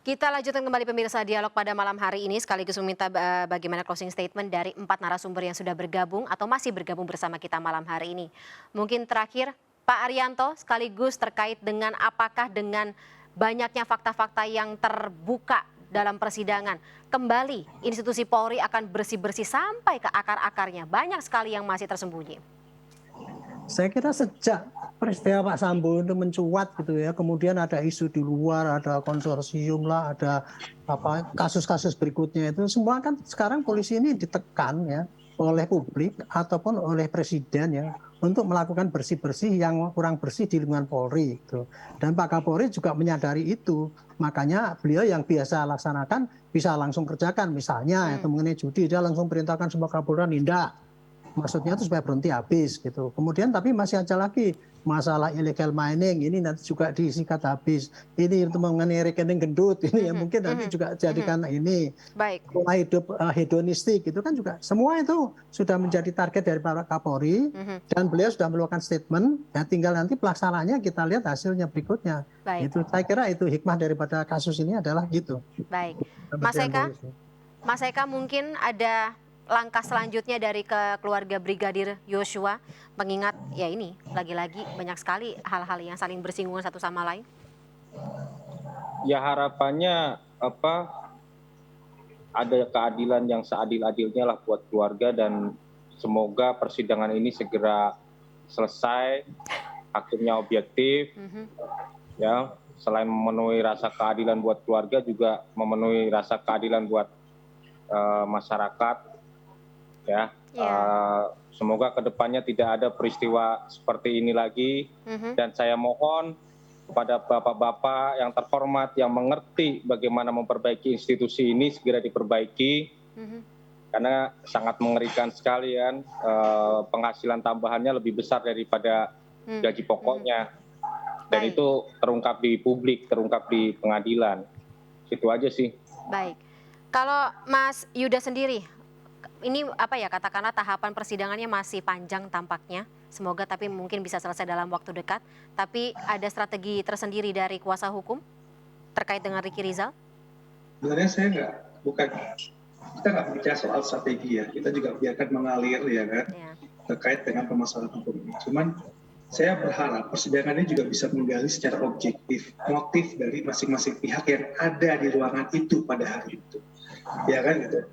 Kita lanjutkan kembali pemirsa dialog pada malam hari ini sekaligus meminta bagaimana closing statement dari 4 narasumber yang sudah bergabung atau masih bergabung bersama kita malam hari ini. Mungkin terakhir Pak Arianto sekaligus terkait dengan apakah dengan banyaknya fakta-fakta yang terbuka dalam persidangan kembali institusi Polri akan bersih-bersih sampai ke akar-akarnya. Banyak sekali yang masih tersembunyi. Saya kira sejak peristiwa Pak Sambo itu mencuat gitu ya, kemudian ada isu di luar, ada konsorsium lah, ada kasus-kasus berikutnya itu semua kan sekarang polisi ini ditekan ya oleh publik ataupun oleh presiden ya untuk melakukan bersih-bersih yang kurang bersih di lingkungan Polri gitu. Dan Pak Kapolri juga menyadari itu, makanya beliau yang biasa laksanakan bisa langsung kerjakan, misalnya itu mengenai judi dia langsung perintahkan semua Kapolda nindak. Maksudnya itu supaya berhenti habis gitu. Kemudian tapi masih ada lagi masalah illegal mining, ini nanti juga disikat habis. Ini itu mengenai rekening gendut, ini yang mungkin nanti juga jadikan ini pola hidup hedonistik itu kan juga semua itu sudah menjadi target dari Pak Kapolri dan beliau sudah melakukan statement. Ya tinggal nanti pelaksanaannya kita lihat hasilnya berikutnya. Itu saya kira itu hikmah daripada kasus ini adalah gitu. Baik, Mas Eka mungkin ada langkah selanjutnya dari keluarga Brigadir Yosua, mengingat ya ini lagi-lagi banyak sekali hal-hal yang saling bersinggungan satu sama lain. Ya harapannya ada keadilan yang seadil-adilnya lah buat keluarga dan semoga persidangan ini segera selesai, hakimnya objektif, ya selain memenuhi rasa keadilan buat keluarga juga memenuhi rasa keadilan buat masyarakat. Ya, semoga kedepannya tidak ada peristiwa seperti ini lagi dan saya mohon kepada bapak-bapak yang terhormat yang mengerti bagaimana memperbaiki institusi ini segera diperbaiki karena sangat mengerikan sekali kan penghasilan tambahannya lebih besar daripada gaji pokoknya dan itu terungkap di publik, terungkap di pengadilan. Itu aja sih. Baik, kalau Mas Yuda sendiri, ini katakanlah tahapan persidangannya masih panjang tampaknya, semoga tapi mungkin bisa selesai dalam waktu dekat, tapi ada strategi tersendiri dari kuasa hukum terkait dengan Ricky Rizal? Sebenarnya kita nggak bicara soal strategi ya, kita juga biarkan mengalir ya kan, terkait dengan permasalahan hukum ini. Cuman saya berharap persidangan ini juga bisa menggali secara objektif motif dari masing-masing pihak yang ada di ruangan itu pada hari itu, ya kan gitu.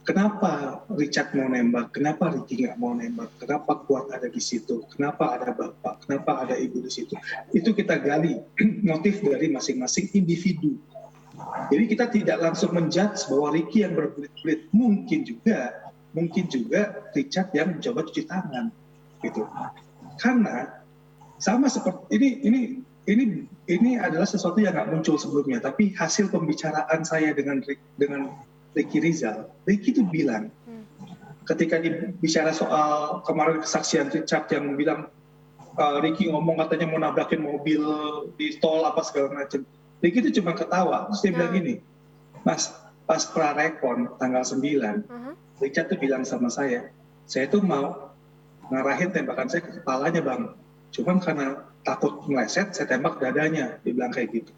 Kenapa Richard mau nembak, kenapa Ricky nggak mau nembak, kenapa Kuat ada di situ, kenapa ada bapak, kenapa ada ibu di situ. Itu kita gali motif dari masing-masing individu. Jadi kita tidak langsung menjudge bahwa Ricky yang berbelit-belit, mungkin juga Richard yang mencoba cuci tangan, gitu. Karena sama seperti ini adalah sesuatu yang nggak muncul sebelumnya, tapi hasil pembicaraan saya dengan Ricky Rizal, Ricky itu bilang, ketika dibicara soal kemarin kesaksian Richard yang bilang Ricky ngomong katanya mau nabrakin mobil di tol apa segala macam, Ricky itu cuma ketawa, terus dia bilang gini, Mas, pas prarekon tanggal 9, Richard tuh bilang sama saya tuh mau ngarahin tembakan saya ke kepalanya bang, cuman karena takut meleset, saya tembak dadanya, dia bilang kayak gitu.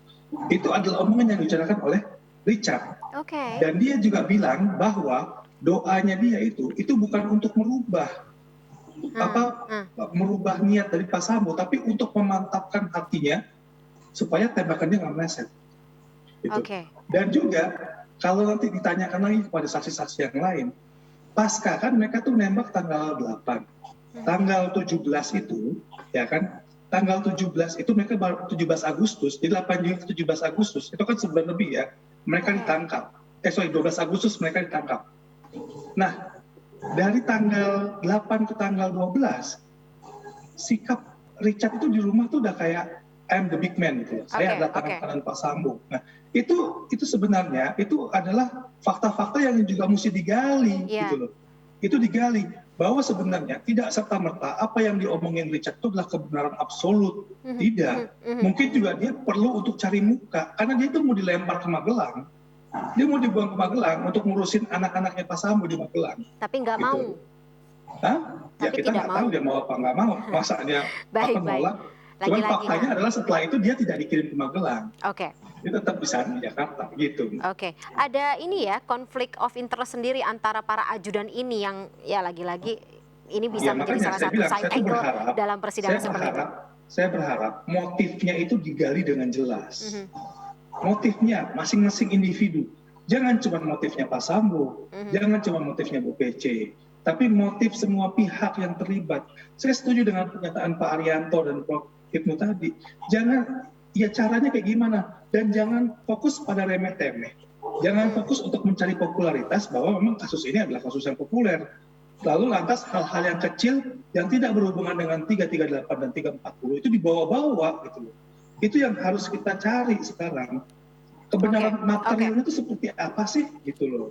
Itu adalah omongan yang dibicarakan oleh Richard. Dan dia juga bilang bahwa doanya dia itu bukan untuk merubah niat dari Pak Sambo, tapi untuk memantapkan hatinya supaya tembakannya nggak meleset. Gitu. Dan juga kalau nanti ditanyakan lagi kepada saksi-saksi yang lain, pasca kan mereka tuh nembak tanggal 8, tanggal 17 itu, ya kan? Tanggal 17 itu mereka baru 17 Agustus, di 8 Juli ke 17 Agustus, itu kan sebulan lebih ya, mereka ditangkap. 12 Agustus mereka ditangkap. Nah, dari tanggal 8 ke tanggal 12, sikap Richard itu di rumah tuh udah kayak, I'm the big man gitu. Saya adalah tangan kanan Pak Sambo. Nah, itu sebenarnya, itu adalah fakta-fakta yang juga mesti digali gitu loh. Itu digali. Bahwa sebenarnya tidak serta-merta apa yang diomongin Richard itu adalah kebenaran absolut. Tidak. Mungkin juga dia perlu untuk cari muka. Karena dia itu mau dilempar ke Magelang. Dia mau dibuang ke Magelang untuk ngurusin anak-anaknya Pak Sambo di Magelang. Tapi nggak mau. Ya kita nggak tahu dia mau apa nggak mau. Masa dia nolak. Cuman faktanya adalah setelah itu dia tidak dikirim ke Magelang. dia tetap bisa di Jakarta gitu. Oke, ada ini ya konflik of interest sendiri antara para ajudan ini yang ya lagi-lagi ini bisa Ya menjadi makanya salah saya satu bilang, side saya tuh angle berharap, dalam persidangan seperti itu. saya berharap motifnya itu digali dengan jelas. Mhm, Motifnya masing-masing individu. Jangan cuma motifnya Pak Sambo, mhm. jangan cuma motifnya Bu PC, tapi motif semua pihak yang terlibat. Saya setuju dengan pernyataan Pak Arianto dan Prof. Hipnu tadi. Jangan, ya caranya kayak gimana, dan jangan fokus pada remeh-temeh. Jangan fokus untuk mencari popularitas bahwa memang kasus ini adalah kasus yang populer. Lalu lantas hal-hal yang kecil yang tidak berhubungan dengan 338 dan 340 itu dibawa-bawa gitu loh. Itu yang harus kita cari sekarang. Kebenaran materialnya itu seperti apa sih gitu loh.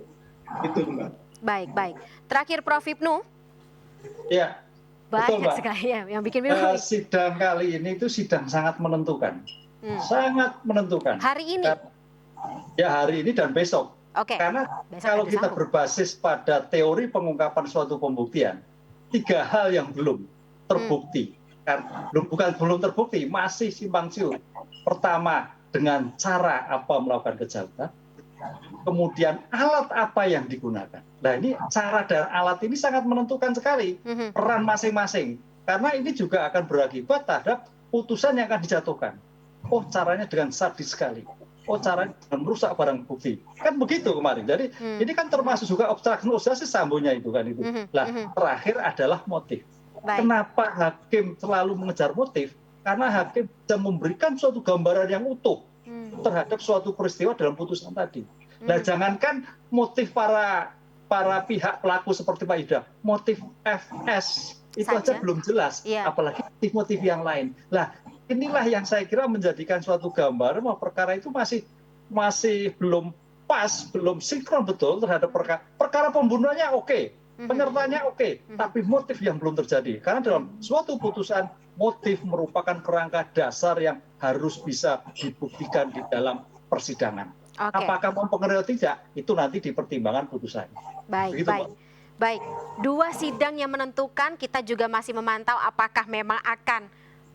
Itu Mbak. Baik, baik. Terakhir Prof. Hipnu, Ya, betul banyak Mbak. sekali ya yang bikin bingung. Sidang kali ini itu sidang sangat menentukan. Sangat menentukan. Hari ini? Ya hari ini dan besok. Oke. Karena Besok kalau ada kita sambung. berbasis pada teori pengungkapan suatu pembuktian, 3 hal yang belum terbukti. Bukan belum terbukti, masih simpang siur. Pertama, dengan cara apa melakukan kejahatan. Kemudian alat apa yang digunakan. Nah ini cara dan alat ini sangat menentukan sekali peran masing-masing. Karena ini juga akan berakibat terhadap putusan yang akan dijatuhkan. Oh caranya dengan sadis sekali. Oh caranya dengan merusak barang bukti. Kan begitu kemarin. Jadi ini kan termasuk juga obstruction of justice Sambonya itu kan itu. Nah terakhir adalah motif. Baik. Kenapa hakim selalu mengejar motif? Karena hakim bisa memberikan suatu gambaran yang utuh terhadap suatu peristiwa dalam putusan tadi. Nah, jangankan motif para pihak pelaku seperti Pak Ida, motif FS itu aja belum jelas, apalagi motif-motif yang lain. Nah, inilah yang saya kira menjadikan suatu gambaran bahwa perkara itu masih belum pas, belum sinkron betul terhadap perkara pembunuhannya oke, penyertanya oke, tapi motif yang belum terjadi. Karena dalam suatu putusan motif merupakan kerangka dasar yang harus bisa dibuktikan di dalam persidangan. Apakah mempengaruhi atau tidak, itu nanti dipertimbangkan putusan. Baik, begitu, baik. Baik, 2 sidang yang menentukan, kita juga masih memantau apakah memang akan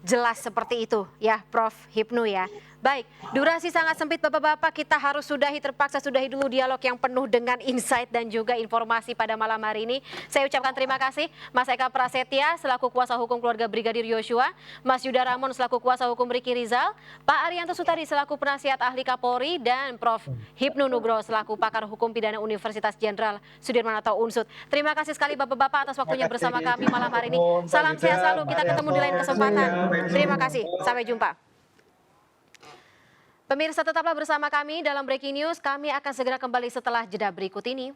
jelas seperti itu ya Prof. Hipnu ya. Baik, durasi sangat sempit Bapak-Bapak, kita harus terpaksa sudahi dulu dialog yang penuh dengan insight dan juga informasi pada malam hari ini. Saya ucapkan terima kasih Mas Eka Prasetya selaku kuasa hukum keluarga Brigadir Yosua, Mas Yuda Ramon selaku kuasa hukum Riki Rizal, Pak Arianto Sutadi selaku penasihat ahli Kapolri, dan Prof. Hipnu Nugroho selaku pakar hukum pidana Universitas Jenderal Sudirman atau UNSUD. Terima kasih sekali Bapak-Bapak atas waktunya bersama kami malam hari ini. Salam sehat selalu, kita ketemu di lain kesempatan. Terima kasih, sampai jumpa. Pemirsa tetaplah bersama kami dalam Breaking News, kami akan segera kembali setelah jeda berikut ini.